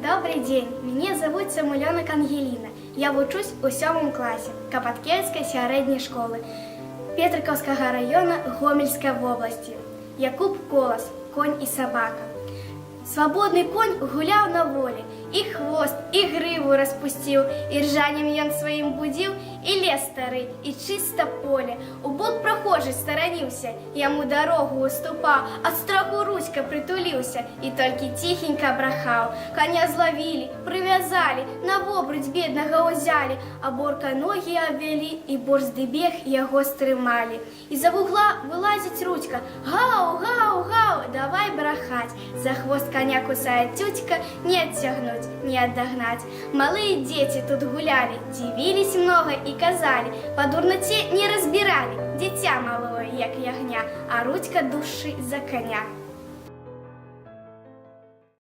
Добрый день, меня зовут Самуленок Ангеліна. Я вучусь у 7 классе Капаткельской сярэдняй школы Петрикаўскага района Гомельской области. Якуб Колас, конь и собака. Свободный конь гулял на воле, и хвост, и гриву распустил, и ржанием ён своим будил, и лес старый, и чисто поле. У бок прохожий сторонился, ему дорогу уступал, от страху Руська притулился, и только тихенько брахал. Коня зловили, привязали, на обруч бедного узяли, а борка ноги обвели, и борзды бег его стрымали. Из-за угла вылазит Рудька: «Гау, гау, гау, давай брахать!» За хвост коня кусает тютька, не оттягнуть, не отдогнать. Малые дети тут гуляли, дивились много и казали, по дурноте не разбирали, дитя малое, як ягня, а Рудька души за коня.